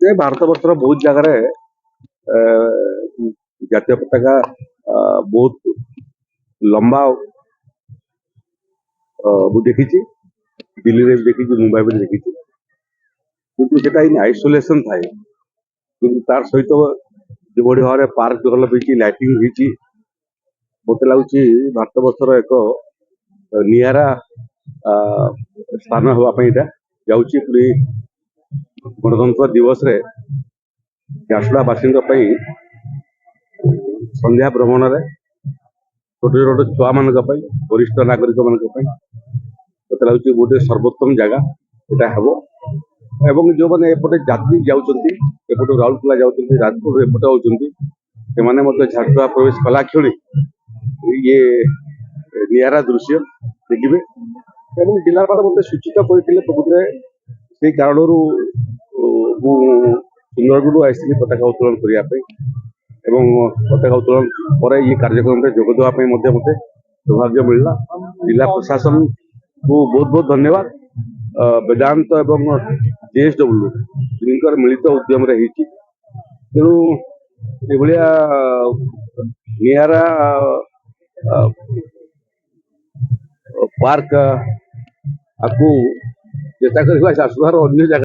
ଯେ ଭାରତ ବର୍ଷର ବହୁତ ଜାଗାରେ ଜାତୀୟ ପତାକା ବହୁତ ଲମ୍ବା ମୁଁ ଦେଖିଛି, ଦିଲ୍ଲୀରେ ବି ଦେଖିଛି, ମୁମ୍ବାଇରେ ଦେଖିଛି, କିନ୍ତୁ ସେଟା ଇନ୍ ଆଇସୋଲେସନ ଥାଏ। କିନ୍ତୁ ତାର ସହିତ ଯେଭଳି ଭାବରେ ପାର୍କ ଡେଭଲପ ହେଇଛି, ଲାଇଟିଂ ହେଇଛି, ମତେ ଲାଗୁଛି ଭାରତ ବର୍ଷର ଏକ ନିଆରା ସ୍ଥାନ ହେବା ପାଇଁ ଏଇଟା ଯାଉଛି। ପୁଣି ଗଣତନ୍ତ୍ର ଦିବସରେ ଝାରସୁଗୁଡ଼ା ବାସୀଙ୍କ ପାଇଁ ସନ୍ଧ୍ୟା ଭ୍ରମଣରେ ଛୋଟ ଛୋଟ ଛୁଆ ମାନଙ୍କ ପାଇଁ, ବରିଷ୍ଠ ନାଗରିକ ମାନଙ୍କ ପାଇଁ ମତେ ଲାଗୁଛି ଗୋଟେ ସର୍ବୋତ୍ତମ ଜାଗା ଏଟା ହେବ। ଏବଂ ଯୋଉମାନେ ଏପଟେ ଯାତ୍ରୀ ଯାଉଛନ୍ତି, ଏପଟୁ ରାଉରକେଲା ଯାଉଛନ୍ତି, ରାଜପୁର ଏପଟେ ଆଉଛନ୍ତି, ସେମାନେ ମଧ୍ୟ ଝାରସୁଗୁଡ଼ା ପ୍ରବେଶ କଲା କ୍ଷଣି ଇଏ ନିଆରା ଦୃଶ୍ୟ ଦେଖିବେ। ଏବଂ ଜିଲ୍ଲାପାଳ ମୋତେ ସୂଚିତ କରିଥିଲେ ପ୍ରକୃତରେ ସେଇ କାରଣରୁ ମୁଁ ସୁନ୍ଦରଗଡ଼ରୁ ଆସିଥିଲି ପତାକା ଉତ୍ତୋଳନ କରିବା ପାଇଁ। ଏବଂ ପତାକା ଉତ୍ତୋଳନ ପରେ ଇଏ କାର୍ଯ୍ୟକ୍ରମରେ ଯୋଗ ଦେବା ପାଇଁ ମଧ୍ୟ ମୋତେ ସୌଭାଗ୍ୟ ମିଳିଲା। ଜିଲ୍ଲା ପ୍ରଶାସନକୁ ବହୁତ ବହୁତ ଧନ୍ୟବାଦ। ବେଦାନ୍ତ ଏବଂ ଜେଏସଡବ୍ଲ୍ୟୁ ଦୁହିଁଙ୍କର ମିଳିତ ଉଦ୍ୟମରେ ହେଇଛି। ତେଣୁ ଏଭଳିଆ ନିଆରା ପାର୍କ ଆକୁ ଚେଷ୍ଟା କରିବା ଝାରସୁଗୁଡ଼ାର ଅନ୍ୟ ଜାଗା